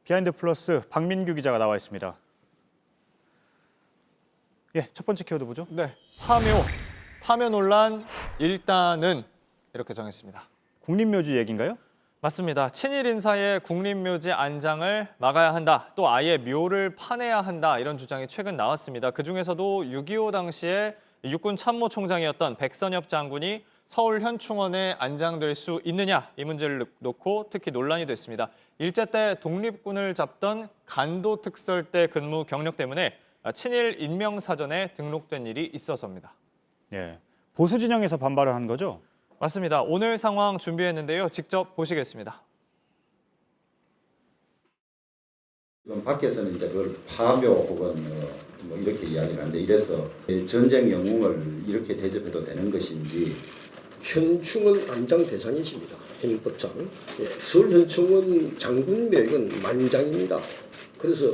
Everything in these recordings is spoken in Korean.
비하인드 플러스 박민규 기자가 나와 있습니다. 예, 첫 번째 키워드 보죠. 네, 파묘 논란 일단은 이렇게 정했습니다. 국립묘지 얘기인가요? 맞습니다. 친일 인사의 국립묘지 안장을 막아야 한다. 또 아예 묘를 파내야 한다. 이런 주장이 최근 나왔습니다. 그중에서도 6.25 당시에 육군 참모총장이었던 백선엽 장군이 서울 현충원에 안장될 수 있느냐 이 문제를 놓고 특히 논란이 됐습니다. 일제 때 독립군을 잡던 간도 특설대 근무 경력 때문에 친일 인명사전에 등록된 일이 있어서입니다. 예, 보수 진영에서 반발을 한 거죠? 맞습니다. 오늘 상황 준비했는데요. 직접 보시겠습니다. 지금 밖에서는 이제 그걸 파묘 혹은 뭐 이렇게 이야기를 하는데 이래서 전쟁 영웅을 이렇게 대접해도 되는 것인지. 현충원 안장 대상이십니다. 현법상. 예, 서울 현충원 장군묘역은 만장입니다. 그래서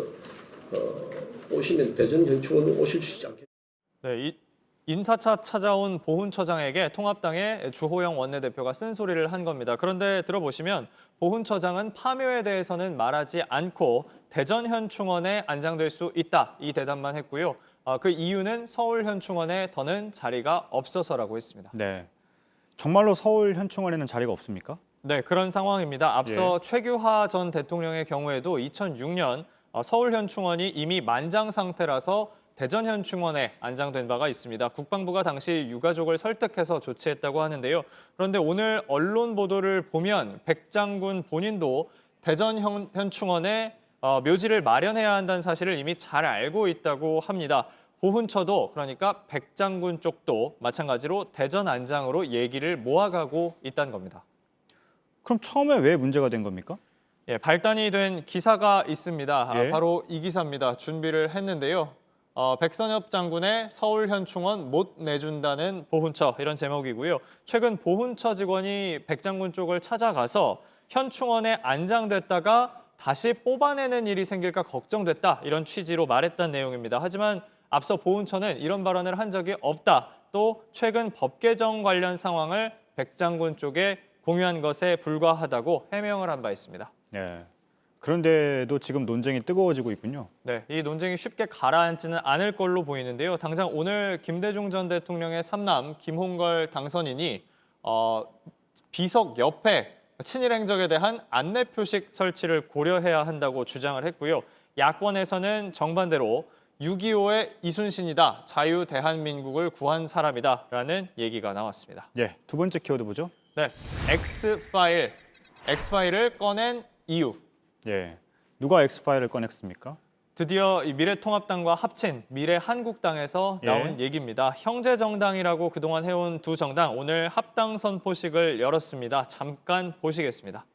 오시면 대전 현충원 오실 수 있지 않겠습니까? 네, 인사차 찾아온 보훈처장에게 통합당의 주호영 원내대표가 쓴소리를 한 겁니다. 그런데 들어보시면 보훈처장은 파묘에 대해서는 말하지 않고 대전 현충원에 안장될 수 있다 이 대답만 했고요. 그 이유는 서울 현충원에 더는 자리가 없어서라고 했습니다. 네. 정말로 서울 현충원에는 자리가 없습니까? 네, 그런 상황입니다. 앞서 최규하 전 대통령의 경우에도 2006년 서울 현충원이 이미 만장 상태라서 대전 현충원에 안장된 바가 있습니다. 국방부가 당시 유가족을 설득해서 조치했다고 하는데요. 그런데 오늘 언론 보도를 보면 백 장군 본인도 대전 현충원에 묘지를 마련해야 한다는 사실을 이미 잘 알고 있다고 합니다. 보훈처도 그러니까 백 장군 쪽도 마찬가지로 대전 안장으로 얘기를 모아가고 있다는 겁니다. 그럼 처음에 왜 문제가 된 겁니까? 예, 발단이 된 기사가 있습니다. 예. 바로 이 기사입니다. 준비를 했는데요. 백선엽 장군의 서울 현충원 못 내준다는 보훈처 이런 제목이고요. 최근 보훈처 직원이 백 장군 쪽을 찾아가서 현충원에 안장됐다가 다시 뽑아내는 일이 생길까 걱정됐다 이런 취지로 말했다는 내용입니다. 하지만 앞서 보훈처는 이런 발언을 한 적이 없다. 또 최근 법 개정 관련 상황을 백 장군 쪽에 공유한 것에 불과하다고 해명을 한 바 있습니다. 네. 그런데도 지금 논쟁이 뜨거워지고 있군요. 네, 이 논쟁이 쉽게 가라앉지는 않을 걸로 보이는데요. 당장 오늘 김대중 전 대통령의 삼남 김홍걸 당선인이 비석 옆에 친일 행적에 대한 안내 표식 설치를 고려해야 한다고 주장을 했고요. 야권에서는 정반대로 6.25의 이순신이다, 자유 대한민국을 구한 사람이다라는 얘기가 나왔습니다. 예, 두 번째 키워드 보죠. 네, X파일을 꺼낸 이유. 예, 누가 엑스파일을 꺼냈습니까? 드디어 이 미래통합당과 합친 미래한국당에서 나온 얘기입니다. 형제정당이라고 그동안 해온 두 정당 오늘 합당 선포식을 열었습니다. 잠깐 보시겠습니다.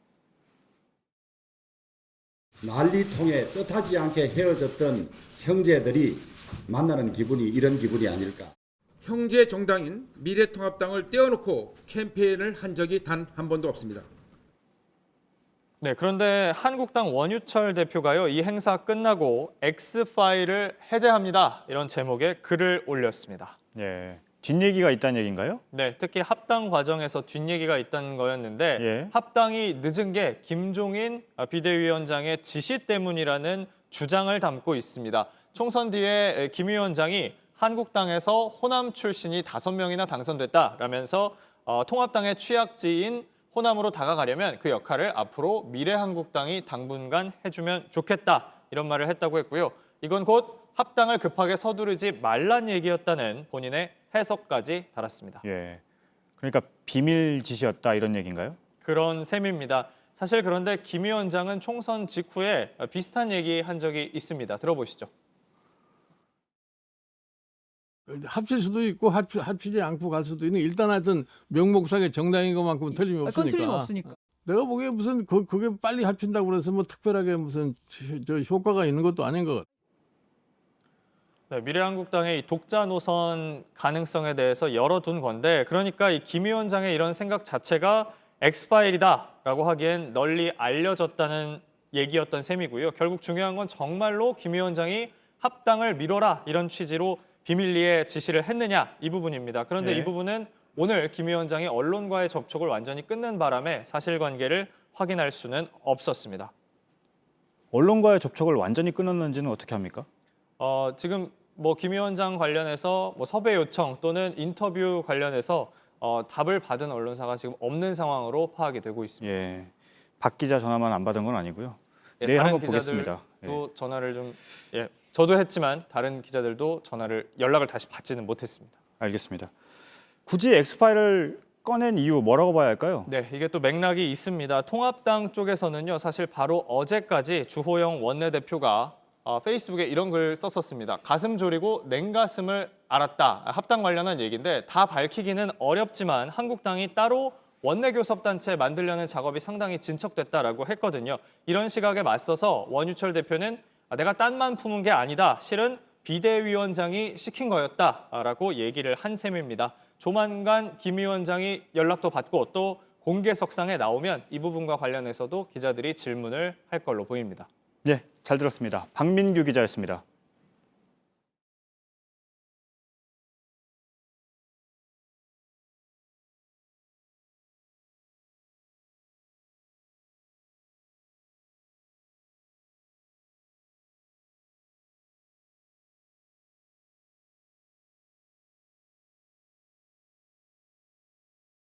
난리통에 뜻하지 않게 헤어졌던 형제들이 만나는 기분이 이런 기분이 아닐까. 형제 정당인 미래통합당을 떼어놓고 캠페인을 한 적이 단 한 번도 없습니다. 네, 그런데 한국당 원유철 대표가요, 이 행사 끝나고 X파일을 해제합니다. 이런 제목의 글을 올렸습니다. 예, 뒷얘기가 있다는 얘기인가요? 네, 특히 합당 과정에서 뒷얘기가 있다는 거였는데 합당이 늦은 게 김종인 비대위원장의 지시 때문이라는 주장을 담고 있습니다. 총선 뒤에 김 위원장이 한국당에서 호남 출신이 5명이나 당선됐다라면서 통합당의 취약지인 호남으로 다가가려면 그 역할을 앞으로 미래한국당이 당분간 해주면 좋겠다 이런 말을 했다고 했고요. 이건 곧 합당을 급하게 서두르지 말란 얘기였다는 본인의 해석까지 달았습니다. 예, 그러니까 비밀 지시였다 이런 얘기인가요? 그런 셈입니다. 사실 그런데 김 위원장은 총선 직후에 비슷한 얘기 한 적이 있습니다. 들어보시죠. 합칠 수도 있고 합치지 않고 갈 수도 있는 일단 하여튼 명목상의 정당인 것만큼은 틀림이 없으니까. 그건 틀림없으니까. 내가 보기에 무슨 그게 빨리 합친다고 그래서 뭐 특별하게 무슨 저 효과가 있는 것도 아닌 것 같아요. 네, 미래한국당의 이 독자 노선 가능성에 대해서 열어둔 건데 그러니까 이 김 위원장의 이런 생각 자체가 엑스파일이다라고 하기엔 널리 알려졌다는 얘기였던 셈이고요. 결국 중요한 건 정말로 김 위원장이 합당을 미뤄라 이런 취지로 비밀리에 지시를 했느냐 이 부분입니다. 그런데 이 부분은 오늘 김 위원장이 언론과의 접촉을 완전히 끊는 바람에 사실관계를 확인할 수는 없었습니다. 언론과의 접촉을 완전히 끊었는지는 어떻게 합니까? 지금 뭐 김 위원장 관련해서 뭐 섭외 요청 또는 인터뷰 관련해서 답을 받은 언론사가 지금 없는 상황으로 파악이 되고 있습니다. 예, 박 기자 전화만 안 받은 건 아니고요. 예, 내일 다른 한번 보겠습니다. 기자들도 전화를 좀 저도 했지만 다른 기자들도 연락을 다시 받지는 못했습니다. 알겠습니다. 굳이 엑스파일을 꺼낸 이유 뭐라고 봐야 할까요? 네, 이게 또 맥락이 있습니다. 통합당 쪽에서는요, 사실 바로 어제까지 주호영 원내대표가 페이스북에 이런 글 썼었습니다. 가슴 졸이고 냉가슴을 알았다. 합당 관련한 얘기인데 다 밝히기는 어렵지만 한국당이 따로 원내교섭단체 만들려는 작업이 상당히 진척됐다라고 했거든요. 이런 시각에 맞서서 원유철 대표는 내가 딴만 품은 게 아니다. 실은 비대위원장이 시킨 거였다라고 얘기를 한 셈입니다. 조만간 김 위원장이 연락도 받고 또 공개석상에 나오면 이 부분과 관련해서도 기자들이 질문을 할 걸로 보입니다. 네, 잘 들었습니다. 박민규 기자였습니다.